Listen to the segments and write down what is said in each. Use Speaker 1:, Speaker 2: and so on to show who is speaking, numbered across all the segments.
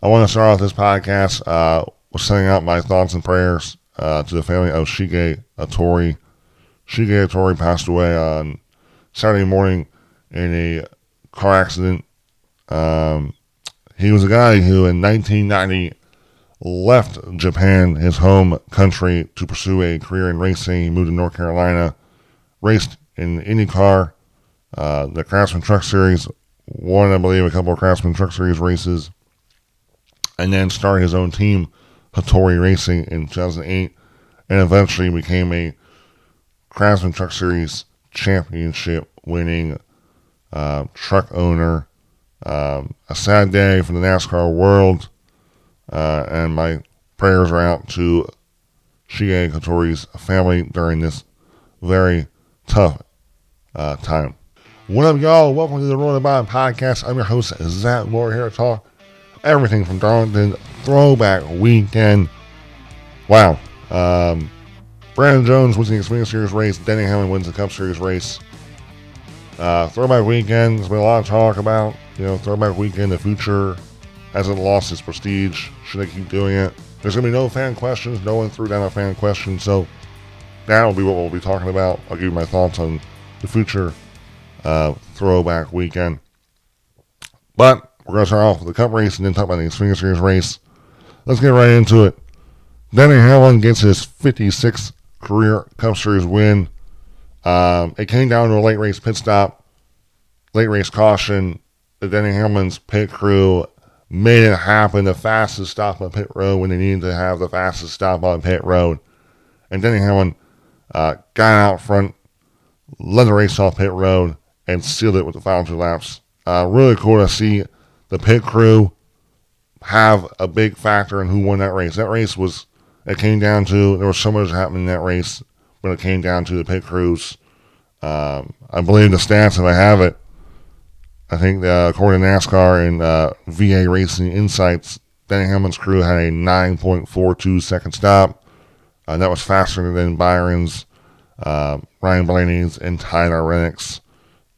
Speaker 1: I want to start off this podcast with sending out my thoughts and prayers to the family of Shige Hattori. Shige Hattori passed away on Saturday morning in a car accident. He was a guy who in 1990 left Japan, his home country, to pursue a career in racing. He moved to North Carolina, raced in IndyCar, the Craftsman Truck Series, won, I believe, a couple of Craftsman Truck Series races, and then started his own team, Hattori Racing, in 2008, and eventually became a Craftsman Truck Series championship winning truck owner. A sad day for the NASCAR world, and my prayers are out to Shige Hattori's family during this very tough time. What up, y'all? Welcome to the Rolling By Podcast. I'm your host, Zach Moore, here to talk everything from Darlington Throwback Weekend. Wow. Brandon Jones wins the Xfinty Series race. Denny Hamlin wins the Cup Series race. Throwback Weekend, there's been a lot of talk about, Throwback Weekend, the future. Has it lost its prestige? Should they keep doing it? There's going to be no fan questions. No one threw down a fan question, so that will be what we'll be talking about. I'll give you my thoughts on the future Throwback Weekend. But we're going to start off with the Cup race and then talk about the Xfinty Series race. Let's get right into it. Denny Hamlin gets his 56th career Cup Series win. It came down to a late race pit stop, late race caution. The Denny Hamlin's pit crew made it happen. The fastest stop on pit road when they needed to have the fastest stop on pit road. And Denny Hamlin got out front, led the race off pit road, and sealed it with the final two laps. Really cool to see the pit crew have a big factor in who won that race. That race it came down to, there was so much happening in that race, but it came down to the pit crews. I believe the stats, if I have it, I think according to NASCAR and VA Racing Insights, Denny Hamlin's crew had a 9.42 second stop. That was faster than Byron's, Ryan Blaney's, and Tyler Reddick's.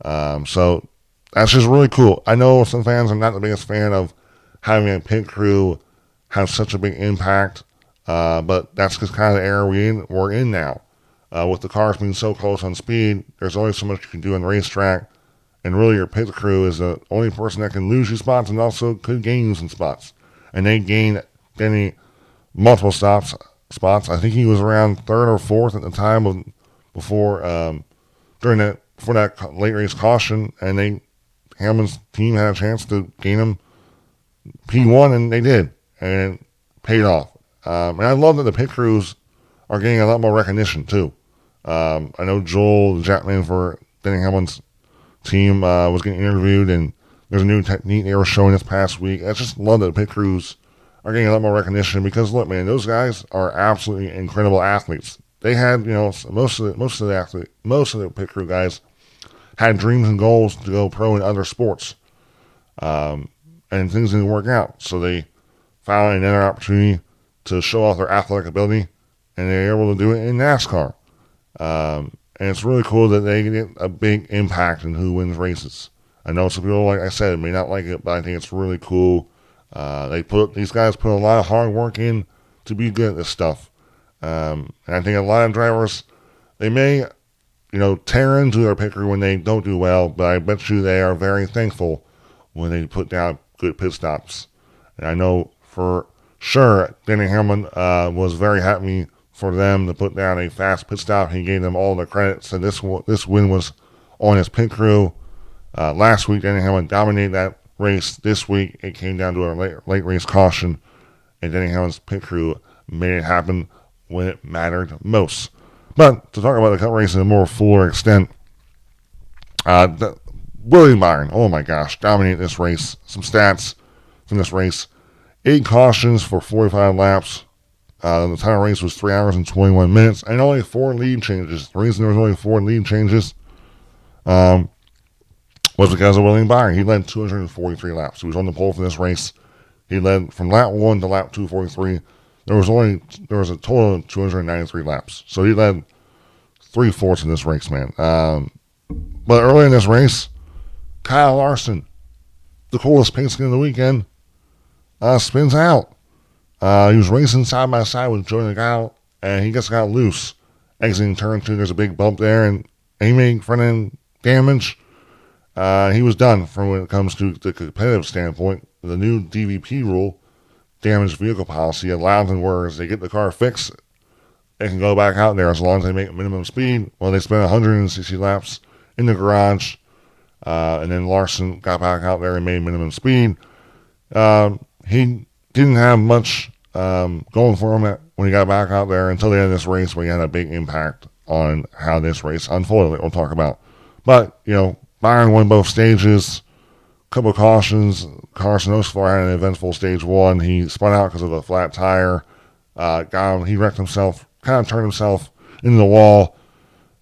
Speaker 1: So that's just really cool. I know some fans are not the biggest fan of having a pit crew have such a big impact, but that's just kind of the era we're in now. With the cars being so close on speed, there's only so much you can do on the racetrack, and really your pit crew is the only person that can lose you spots and also could gain you some spots. And they gained Denny multiple spots. I think he was around third or fourth at the time before that late race caution, and Hamlin's team had a chance to gain him P1, and they did, and it paid off. And I love that the pit crews are getting a lot more recognition too. I know Joel Jackman for Denny Hamlin's team was getting interviewed, and there's a new technique they were showing this past week. I just love that the pit crews are getting a lot more recognition because, look, man, those guys are absolutely incredible athletes. They had, most of the pit crew guys had dreams and goals to go pro in other sports, and things didn't work out. So they found another opportunity to show off their athletic ability, and they're able to do it in NASCAR. And it's really cool that they get a big impact in who wins races. I know some people, like I said, may not like it, but I think it's really cool. These guys put a lot of hard work in to be good at this stuff. And I think a lot of drivers, they may, tear into their pit crew when they don't do well, but I bet you they are very thankful when they put down good pit stops. And I know for sure Denny Hamlin was very happy for them to put down a fast pit stop. He gave them all the credit. So this win was on his pit crew. Last week, Denny Hamlin dominated that race. This week, it came down to a late race caution, and Denny Hamlin's pit crew made it happen when it mattered most. But to talk about the Cup race in a more fuller extent, William Byron, oh my gosh, dominated this race. Some stats from this race: 8 cautions for 45 laps. The time of race was 3 hours and 21 minutes, and only 4 lead changes. The reason there was only 4 lead changes was because of William Byron. He led 243 laps. He was on the pole for this race. He led from lap 1 to lap 243. There was a total of 293 laps. So he led 3/4 in this race, man. But early in this race, Kyle Larson, the coolest paint skin of the weekend, spins out. He was racing side by side with Joey Logano, and he just got loose. Exiting turn 2, there's a big bump there, and he made front end damage. He was done from when it comes to the competitive standpoint. The new DVP rule, damaged vehicle policy, allows them where as they get the car fixed, they can go back out there as long as they make minimum speed. Well, they spent 160 laps in the garage, and then Larson got back out there and made minimum speed. He didn't have much going for him when he got back out there until the end of this race, where he had a big impact on how this race unfolded. We'll talk about. But, Byron won both stages. Couple of cautions. Carson Osvar had an eventful stage 1. He spun out because of a flat tire. He wrecked himself, kind of turned himself into the wall.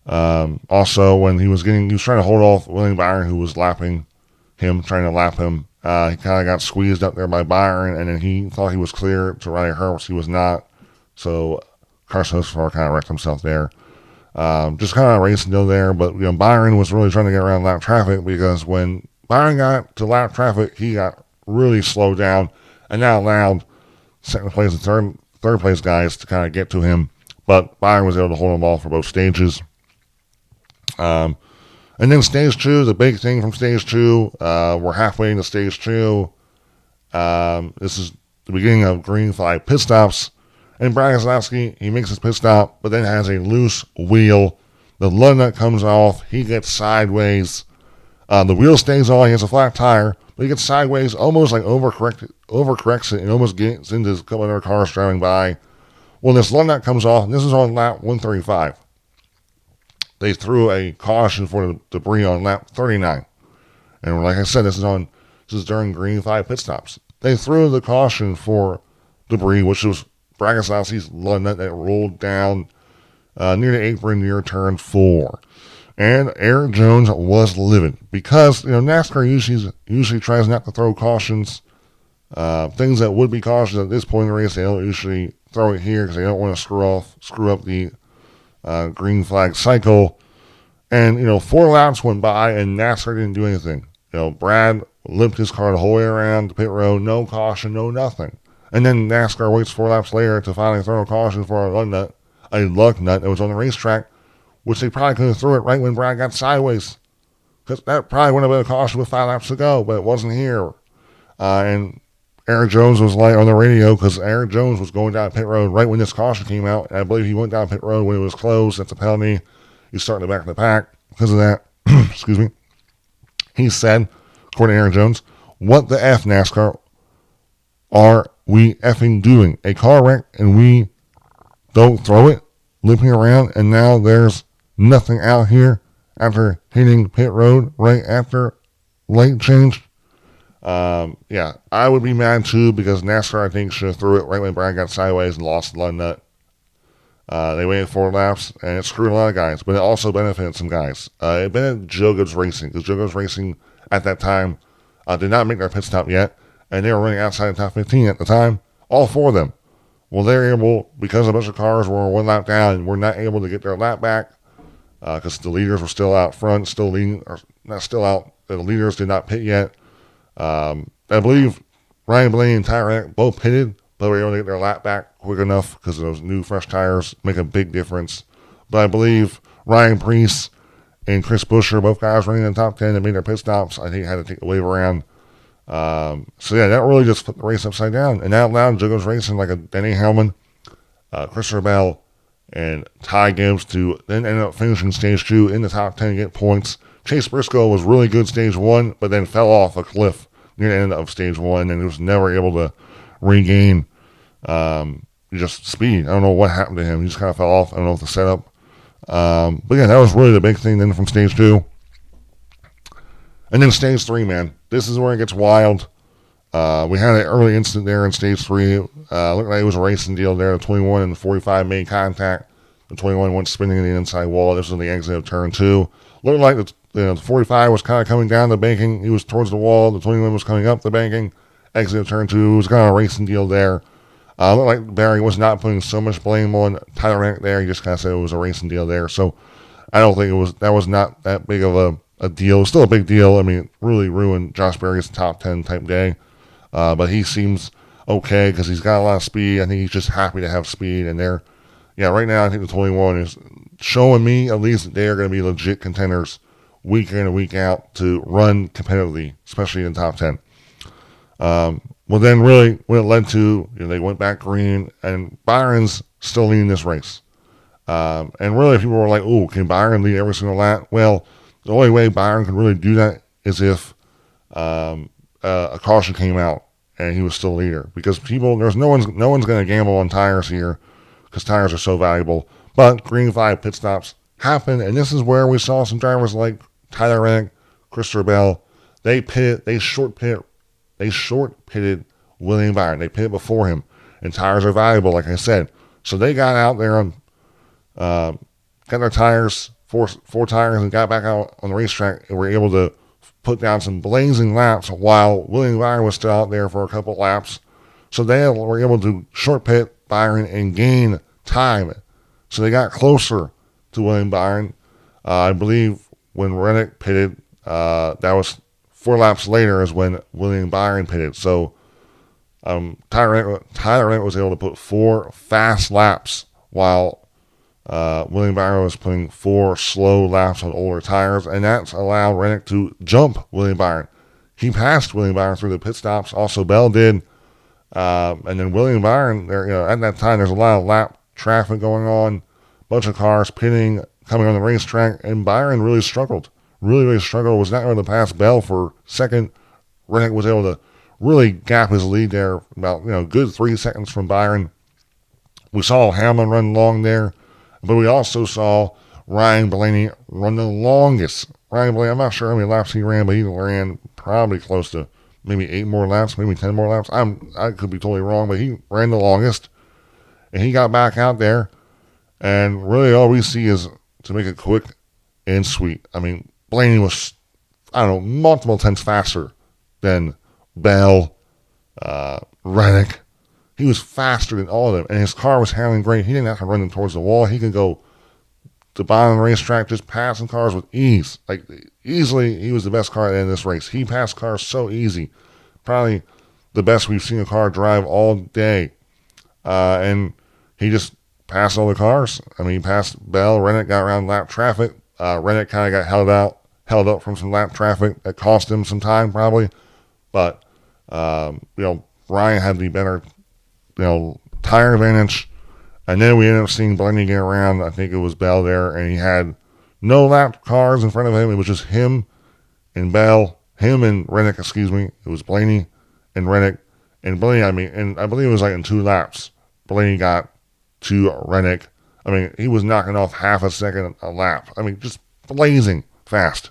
Speaker 1: Also, when he was trying to hold off William Byron, who was trying to lap him. He kind of got squeezed up there by Byron, and then he thought he was clear to Riley Herbst. He was not. So Carson Osvar kind of wrecked himself there. Just kind of racing deal there, but Byron was really trying to get around lap traffic, because when Byron got to lap traffic, he got really slowed down, and that allowed second place and third place guys to kind of get to him. But Byron was able to hold them off for both stages. And then stage 2, the big thing from stage 2, we're halfway into stage 2. This is the beginning of green flag pit stops. And Brad Keselowski, he makes his pit stop, but then has a loose wheel. The lug nut comes off. He gets sideways. The wheel stays on. He has a flat tire, but he gets sideways, almost like overcorrects it, and almost gets into a couple other cars driving by. Well, this lug nut comes off, and this is on lap 135. They threw a caution for the debris on lap 39. And like I said, this is during green flag pit stops. They threw the caution for debris, which was Brad Keselowski's lug nut that rolled down near the apron near turn 4. And Eric Jones was livid because, NASCAR usually tries not to throw cautions. Things that would be cautions at this point in the race, they don't usually throw it here because they don't want to screw up the green flag cycle. And, 4 laps went by and NASCAR didn't do anything. Brad limped his car the whole way around the pit road, no caution, no nothing. And then NASCAR waits 4 laps later to finally throw a caution for a lug nut that was on the racetrack, which they probably could have threw it right when Brad got sideways. Because that probably would have been a caution with 5 laps to go, but it wasn't here. And Eric Jones was on the radio, because Eric Jones was going down pit road right when this caution came out. And I believe he went down pit road when it was closed. That's a penalty. He's starting the back of the pack because of that. Excuse me. He said, according to Eric Jones, "What the F, NASCAR, are we effing doing? A car wreck and we don't throw it, limping around, and now there's nothing out here after hitting pit road right after lane change." Yeah, I would be mad too, because NASCAR, I think, should have threw it right when Brad got sideways and lost the lug nut. They waited 4 laps, and it screwed a lot of guys, but it also benefited some guys. It benefited Joe Gibbs Racing, because Joe Gibbs Racing at that time did not make their pit stop yet, and they were running outside the top 15 at the time, all 4 of them. Well, they're able, because a bunch of cars were 1 lap down, and were not able to get their lap back, because the leaders were still out front, still leading, or not still out, the leaders did not pit yet. I believe Ryan Blaney and Tyler Reddick both pitted, but they were able to get their lap back quick enough because those new fresh tires make a big difference. But I believe Ryan Preece and Chris Buescher, both guys running in the top 10 that made their pit stops, I think had to take the wave around. So yeah, that really just put the race upside down. And that allowed Joe Gibbs Racing, like a Denny Hamlin, Christopher Bell, and Ty Gibbs to then end up finishing stage 2 in the top 10 and get points. Chase Briscoe was really good stage 1, but then fell off a cliff near the end of stage 1 and was never able to regain just speed. I don't know what happened to him. He just kind of fell off. I don't know if the setup. But yeah, that was really the big thing then from stage 2. And then stage 3, man. This is where it gets wild. We had an early incident there in stage 3. Looked like it was a racing deal there. The 21 and the 45 made contact. The 21 went spinning in the inside wall. This was the exit of turn 2. Looked like the 45 was kind of coming down the banking. He was towards the wall. The 21 was coming up the banking. Exit of turn 2. It was kind of a racing deal there. Looked like Barry was not putting so much blame on Tyler Reddick there. He just kind of said it was a racing deal there. So I don't think that was not that big of a deal. It was still a big deal. I mean, it really ruined Josh Berry's top 10 type day. But he seems okay because he's got a lot of speed. I think he's just happy to have speed. And right now I think the 21 is showing me at least that they are going to be legit contenders week in and week out to run competitively, especially in the top 10. Well, then really what it led to, they went back green, and Byron's still leading this race. And really, people were like, "Oh, can Byron lead every single lap?" Well, the only way Byron can really do that is if a caution came out and he was still leader. Because no one's going to gamble on tires here because tires are so valuable. But green flag pit stops happen, and this is where we saw some drivers like Tyler Reddick, Christopher Bell. They short pitted William Byron. They pitted before him, and tires are valuable, like I said. So they got out there and got their tires, four tires, and got back out on the racetrack and were able to put down some blazing laps while William Byron was still out there for a couple laps. So they were able to short pit Byron and gain time. So they got closer to William Byron. I believe when Reddick pitted, that was 4 laps later is when William Byron pitted. So Tyler Reddick was able to put 4 fast laps while William Byron was putting 4 slow laps on older tires, and that's allowed Reddick to jump William Byron. He passed William Byron through the pit stops. Also, Bell did. And then William Byron, there, at that time, there's a lot of lap traffic going on, bunch of cars pitting, coming on the racetrack, and Byron really struggled. Really struggled. Was not able to pass Bell for second. Reddick was able to really gap his lead there, about good 3 seconds from Byron. We saw Hamlin run long there, but we also saw Ryan Blaney run the longest. Ryan Blaney, I'm not sure how many laps he ran, but he ran probably close to maybe 8 more laps, maybe 10 more laps. I could be totally wrong, but he ran the longest. And he got back out there, and really all we see is, to make it quick and sweet, I mean, Blaney was, multiple tenths faster than Bell, Reddick. He was faster than all of them, and his car was handling great. He didn't have to run them towards the wall. He could go to the bottom of the racetrack, just passing cars with ease. Like, easily, he was the best car at the end of this race. He passed cars so easy. Probably the best we've seen a car drive all day. And he just passed all the cars. I mean, he passed Bell. Reddick got around lap traffic. Reddick kind of got held up from some lap traffic that cost him some time, probably. But, Ryan had the better, tire advantage. And then we ended up seeing Blaney get around. I think it was Bell there, and he had no lap cars in front of him. It was just him and Reddick, excuse me. It was Blaney and Reddick. And Blaney, and I believe it was like in 2 laps, Blaney got to Reddick. I mean, he was knocking off half a second a lap. I mean, just blazing fast.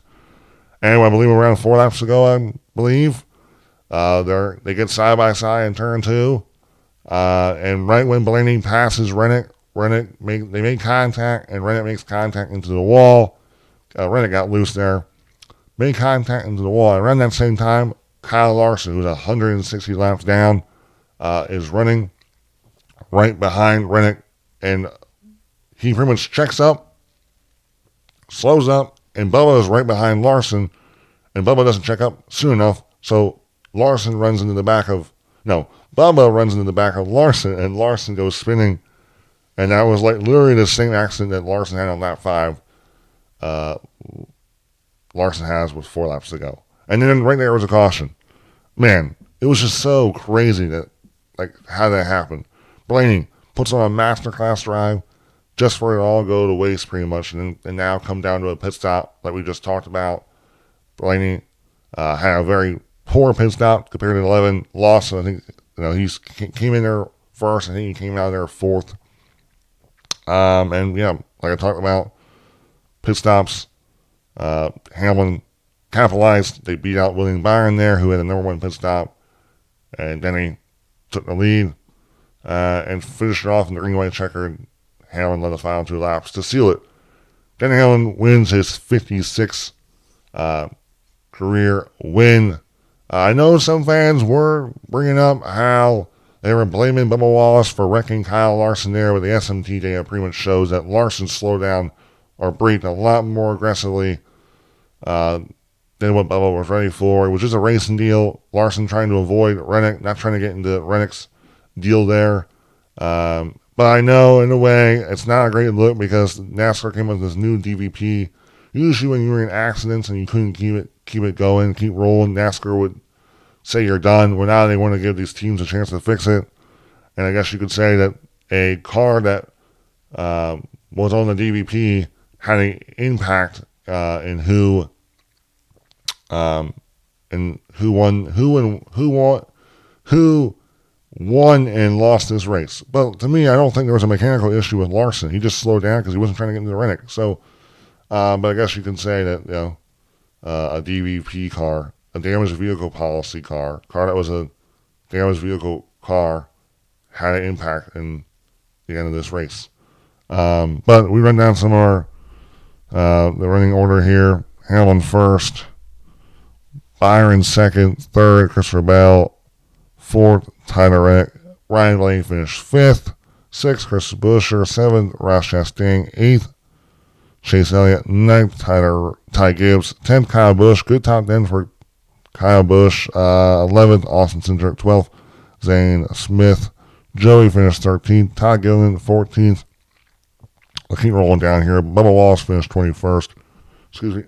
Speaker 1: Anyway, I believe around 4 laps ago, they get side by side in turn 2. And right when Blaney passes Reddick, they make contact, and Reddick makes contact into the wall. Reddick got loose there. Made contact into the wall. And around that same time, Kyle Larson, who's 160 laps down, is running right behind Reddick. And he pretty much checks up, slows up, and Bubba is right behind Larson. And Bubba doesn't check up soon enough, so Bubba runs into the back of Larson, and Larson goes spinning. And that was like literally the same accident that Larson had on lap 5. Larson has with 4 laps to go. And then right there was a caution. Man, it was just so crazy that, how that happened. Blaney puts on a masterclass drive just for it all go to waste pretty much, and now come down to a pit stop like we just talked about. Blaney had a very poor pit stop compared to 11. Lawson, I think, he came in there first. I think he came out of there 4th. Like I talked about, pit stops, Hamlin capitalized. They beat out William Byron there, who had the number 1 pit stop, and Denny took the lead and finished it off in the green-white checker. Hamlin led the final 2 laps to seal it. Denny Hamlin wins his 56th career win. I know some fans were bringing up how they were blaming Bubba Wallace for wrecking Kyle Larson there, but the SMT data pretty much shows that Larson slowed down or braked a lot more aggressively than what Bubba was ready for. It was just a racing deal. Larson trying to avoid Rennick, not trying to get into Rennick's deal there. But I know, in a way, it's not a great look because NASCAR came up with this new DVP. Usually when you were in accidents and you couldn't keep it going, keep rolling, NASCAR would say you're done. Well, now they want to give these teams a chance to fix it. And I guess you could say that a car that was on the DVP had an impact in who won and lost this race. But to me, I don't think there was a mechanical issue with Larson. He just slowed down because he wasn't trying to get into the Rennick. So, but I guess you can say that a DVP car, a damaged vehicle policy car that was a damaged vehicle car, had an impact in the end of this race. But we run down some of the running order here. Hamlin first, Byron second, third, Christopher Bell, fourth, Tyler Reddick, Ryan Blaney finished fifth, sixth, Chris Buescher, seventh, Ross Chastain, eighth, Chase Elliott, ninth, Ty Gibbs, 10th, Kyle Busch, good top 10 for Kyle Busch, 11th, Austin Cindric, 12th, Zane Smith, Joey finished 13th, Todd Gilliland 14th. I'll keep rolling down here. Bubba Wallace finished 21st. Excuse me.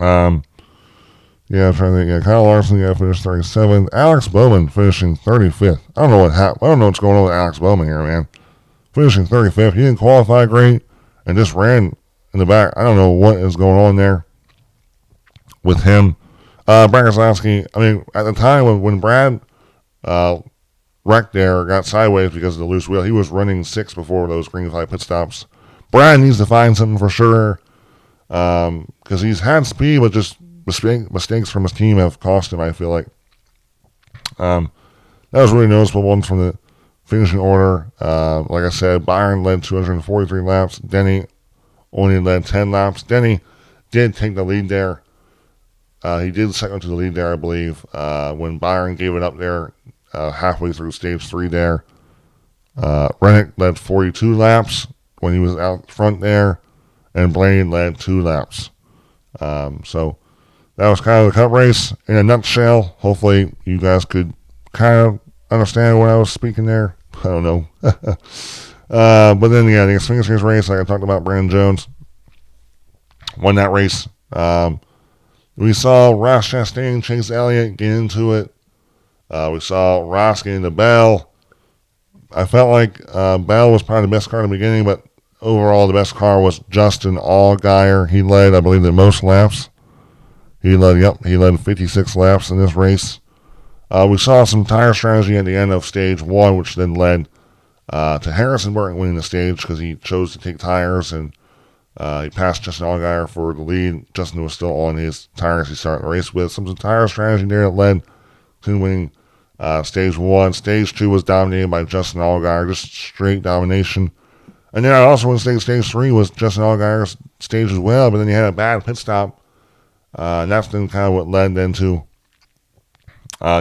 Speaker 1: I'm trying to think. Yeah, Kyle Larson, finished 37th. Alex Bowman finishing 35th. I don't know what happened. I don't know what's going on with Alex Bowman here, man. Finishing 35th. He didn't qualify great and just ran in the back. I don't know what is going on there with him. Brad Keselowski, at the time when Brad wrecked there, got sideways because of the loose wheel, he was running 6th before those green flag pit stops. Brad needs to find something for sure because he's had speed, but just mistakes from his team have cost him, I feel like. That was really noticeable ones from the finishing order. Like I said, Byron led 243 laps. Denny only led 10 laps. Denny did take the lead there. He did second to the lead there, I believe, when Byron gave it up there halfway through stage 3 there. Rennick led 42 laps when he was out front there, and Blaine led 2 laps. So that was kind of the cup race in a nutshell. Hopefully you guys could kind of understand what I was speaking there. I don't know. But then, the Xfinty Series race, like I talked about, Brandon Jones won that race. We saw Ross Chastain, Chase Elliott get into it. We saw Ross get into Bell. I felt like Bell was probably the best car in the beginning, but overall the best car was Justin Allgaier. He led, I believe, the most laps. He led 56 laps in this race. We saw some tire strategy at the end of stage 1, which then led to Harrison Burton winning the stage because he chose to take tires, and he passed Justin Allgaier for the lead. Justin was still on his tires he started the race with. Some tire strategy there that led to winning stage 1. Stage 2 was dominated by Justin Allgaier, just straight domination. And then I also want to say stage 3 was Justin Allgaier's stage as well, but then he had a bad pit stop. And that's then kind of what led then to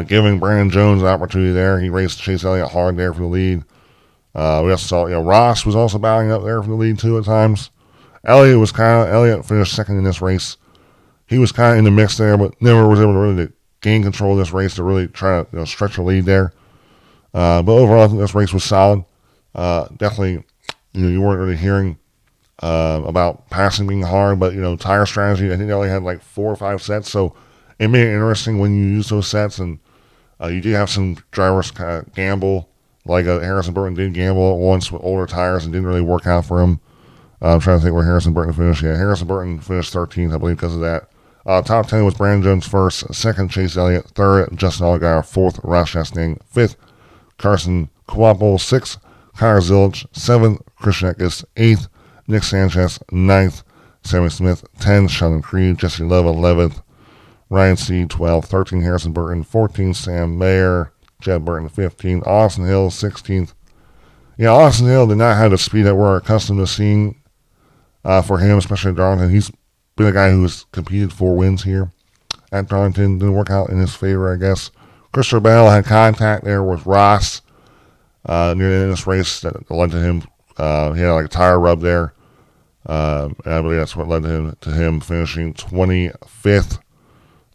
Speaker 1: giving Brandon Jones an opportunity there. He raced Chase Elliott hard there for the lead. We also saw, Ross was also battling up there for the lead too at times. Elliott finished second in this race. He was kind of in the mix there, but never was able to really gain control of this race to really try to stretch the lead there. But overall, I think this race was solid. Definitely, you weren't really hearing about passing being hard, but tire strategy. I think they only had like 4 or 5 sets, so it made it interesting when you use those sets. And you do have some drivers kind of gamble, like Harrison Burton did gamble at once with older tires and didn't really work out for him. I'm trying to think where Harrison Burton finished. Yeah, Harrison Burton finished 13th, I believe, because of that. Top 10 was Brandon Jones first, second Chase Elliott, third Justin Allgaier, fourth Ross Chastain, fifth Carson Kvapil, sixth Kyle Zilch, seventh Christian Eckes, eighth Nick Sanchez, ninth Sammy Smith, 10th Sheldon Creed, Jesse Love, 11th Ryan Seed, 12th, 13th Harrison Burton, 14th Sam Mayer, Jed Burton, 15th Austin Hill, 16th. Yeah, Austin Hill did not have the speed that we're accustomed to seeing for him, especially at Darlington. He's been a guy who has competed 4 wins here at Darlington. Didn't work out in his favor, I guess. Christopher Bell had contact there with Ross near the end of this race that led to him. He had like a tire rub there. And I believe that's what led to him finishing 25th.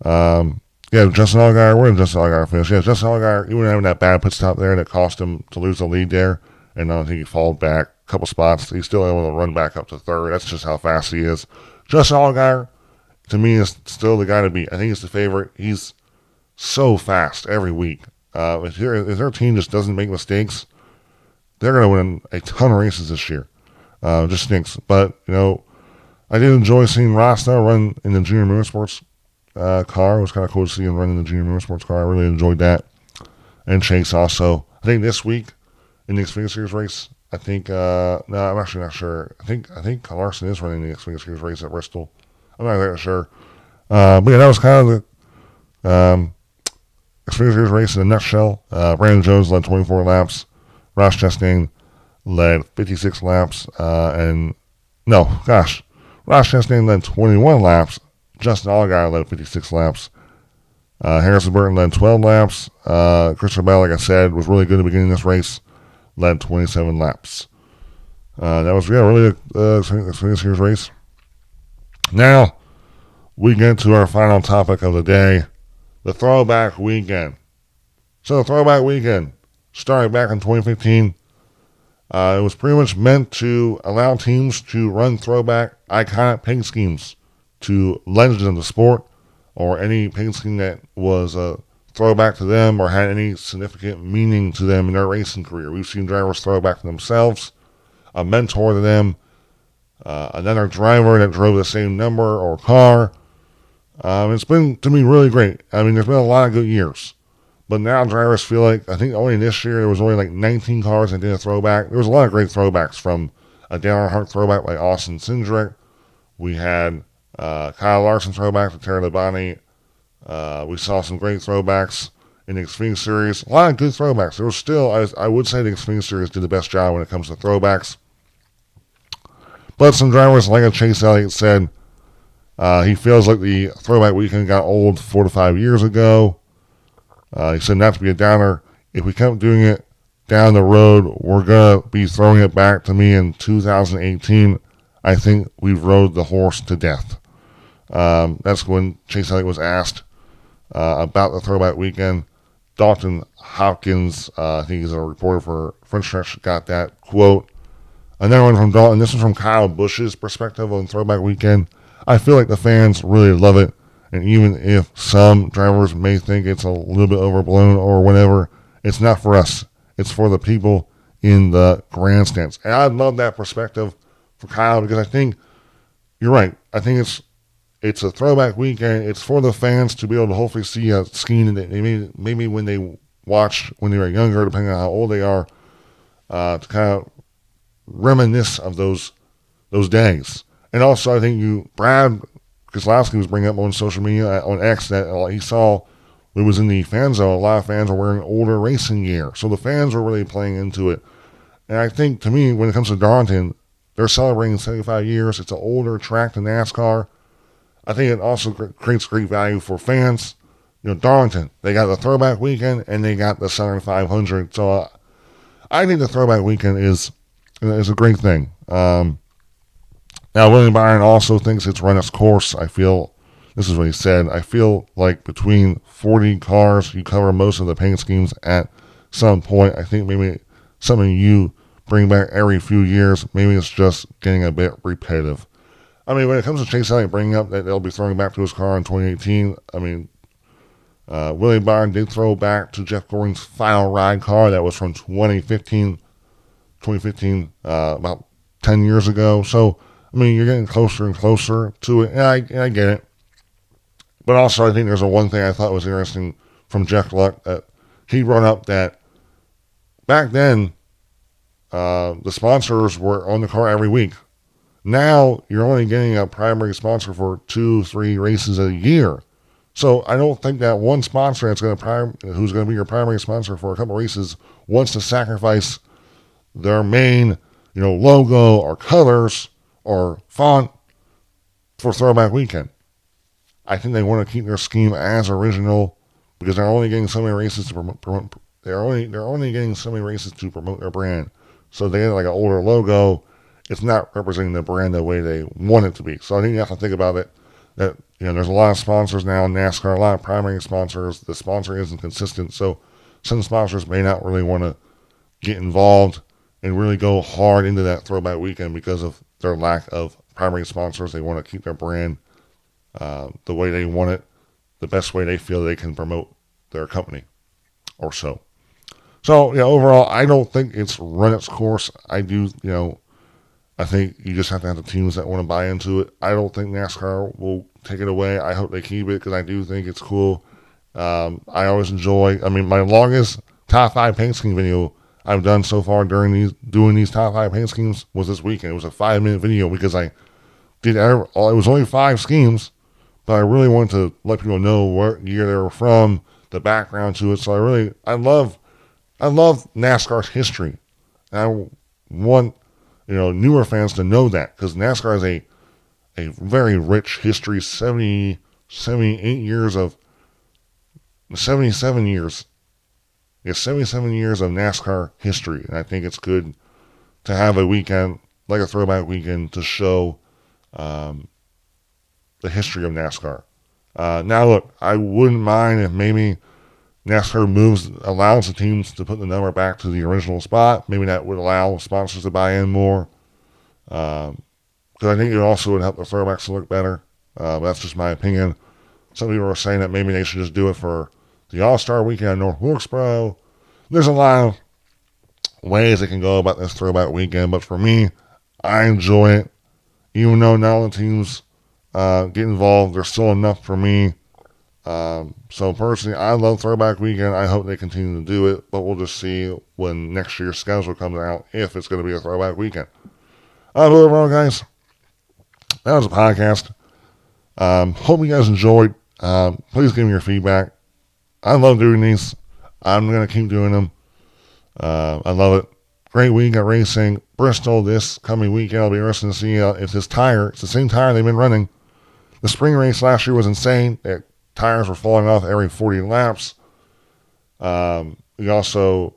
Speaker 1: Justin Allgaier, where did Justin Allgaier finish? Yeah, Justin Allgaier, even having that bad pit stop there that cost him to lose the lead there, and I think he followed back a couple spots. He's still able to run back up to third. That's just how fast he is. Justin Allgaier, to me, is still the guy to beat. I think he's the favorite. He's so fast every week. If their team just doesn't make mistakes, they're going to win a ton of races this year. Just stinks. But, I did enjoy seeing Rasta run in the Junior Motorsports car. It was kind of cool to see him run in the Junior Motorsports car. I really enjoyed that. And Chase also. I think this week in the Xfinity Series race, I think, no, I'm actually not sure. I think Larson is running the Xfinity Series race at Bristol. I'm not exactly sure. But yeah, that was kind of the Xfinity Series race in a nutshell. Brandon Jones led 24 laps. Ross Chastain led 56 laps. Ross Chastain led 21 laps. Justin Allgaier led 56 laps. Harrison Burton led 12 laps. Christopher Bell, like I said, was really good at the beginning of this race. Led 27 laps. That was, really a Xfinity Series race. Now, we get to our final topic of the day, the Throwback Weekend. So the Throwback Weekend started back in 2015. It was pretty much meant to allow teams to run throwback iconic paint schemes to legends of the sport, or any paint scheme that was a throwback to them or had any significant meaning to them in their racing career. We've seen drivers throw back to themselves, a mentor to them, another driver that drove the same number or car. It's been, to me, really great. I mean, there's been a lot of good years. But now drivers feel like, I think only this year there was only like 19 cars that did a throwback. There was a lot of great throwbacks, from a Dale Earnhardt throwback like Austin Cindric. We had Kyle Larson throwback to Terry Labonte. We saw some great throwbacks in the Xfinity Series. A lot of good throwbacks. There was still, I would say the Xfinity Series did the best job when it comes to throwbacks. But some drivers, like Chase Elliott said, he feels like the Throwback Weekend got old 4 to 5 years ago. He said, not to be a downer, if we kept doing it down the road, we're going to be throwing it back. To me in 2018. I think we've rode the horse to death. That's when Chase Elliott was asked about the Throwback Weekend. Dalton Hopkins, I think he's a reporter for French Stretch, got that quote. Another one from Dalton. This is from Kyle Busch's perspective on Throwback Weekend. I feel like the fans really love it, and even if some drivers may think it's a little bit overblown or whatever, it's not for us. It's for the people in the grandstands. And I love that perspective for Kyle, because I think you're right. I think it's a Throwback Weekend. It's for the fans to be able to hopefully see a scheme that maybe when they watched when they were younger, depending on how old they are, to kind of reminisce of those days. And also, I think Brad Keselowski was bringing up on social media, on X, that he saw it was in the fan zone. A lot of fans are wearing older racing gear. So the fans were really playing into it. And I think, to me, when it comes to Darlington, they're celebrating 75 years. It's an older track than NASCAR. I think it also creates great value for fans. Darlington, they got the Throwback Weekend and they got the Southern 500. So I think the Throwback Weekend is a great thing. Now, William Byron also thinks it's run its course. I feel, this is what he said, I feel like between 40 cars, you cover most of the paint schemes at some point. I think maybe something you bring back every few years, maybe it's just getting a bit repetitive. I mean, when it comes to Chase Elliott bringing up that they'll be throwing back to his car in 2018, I mean, William Byron did throw back to Jeff Gordon's final ride car that was from 2015, about 10 years ago. So, I mean, you're getting closer and closer to it, and I get it. But also, I think there's one thing I thought was interesting from Jeff Gluck, that he brought up that back then, the sponsors were on the car every week. Now, you're only getting a primary sponsor for 2-3 races a year. So, I don't think that one sponsor who's going to be your primary sponsor for a couple races wants to sacrifice their main, logo or colors or font for Throwback Weekend. I think they want to keep their scheme as original, because they're only getting so many races to promote. They're only getting so many races to promote their brand. So they get like an older logo. it's not representing the brand the way they want it to be. So I think you have to think about it, that, there's a lot of sponsors now in NASCAR, a lot of primary sponsors. The sponsor isn't consistent, so some sponsors may not really want to get involved and really go hard into that throwback weekend because of their lack of primary sponsors. They want to keep their brand the way they want it, the best way they feel they can promote their company or so. So, overall, I don't think it's run its course. I do, I think you just have to have the teams that want to buy into it. I don't think NASCAR will take it away. I hope they keep it because I do think it's cool. I always enjoy, my longest top 5 paint scheme video I've done so far doing these top 5 paint schemes was this weekend. It was a 5-minute video because I did, it was only 5 schemes, but I really wanted to let people know what year they were from, the background to it. So I love NASCAR's history. And I want, newer fans to know that, because NASCAR is a very rich history, 77 years of NASCAR history. And I think it's good to have a weekend, like a throwback weekend, to show the history of NASCAR. Now look, I wouldn't mind if maybe NASCAR allows the teams to put the number back to the original spot. Maybe that would allow sponsors to buy in more. Because I think it also would help the throwbacks to look better. That's just my opinion. Some people are saying that maybe they should just do it for the All-Star Weekend at North Wilkesboro. There's a lot of ways they can go about this throwback weekend, but for me, I enjoy it. Even though not all the teams get involved, there's still enough for me. So personally, I love Throwback Weekend. I hope they continue to do it, but we'll just see when next year's schedule comes out if it's going to be a Throwback Weekend. But overall, guys, that was a podcast. Hope you guys enjoyed. Please give me your feedback. I love doing these. I'm going to keep doing them. I love it. Great week at racing. Bristol this coming weekend. I'll be interested to see if this tire, it's the same tire they've been running. The spring race last year was insane. Tires were falling off every 40 laps. We also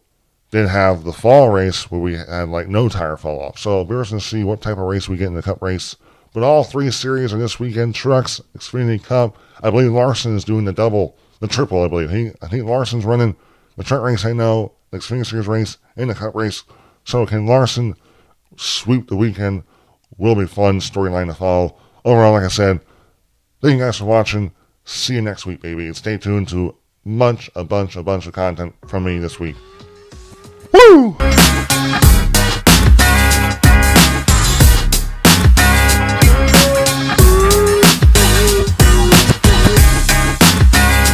Speaker 1: did have the fall race where we had no tire fall off. So it'll be interesting to see what type of race we get in the Cup race. But all 3 series are this weekend. Trucks, Xfinity Cup. I believe Larson is doing the triple, I believe. I think Larson's running the truck race, the Xfinity Series race, and the Cup race. So can Larson sweep the weekend? Will be fun storyline to follow. Overall, like I said, thank you guys for watching. See you next week, baby. And stay tuned to a bunch of content from me this week. Woo!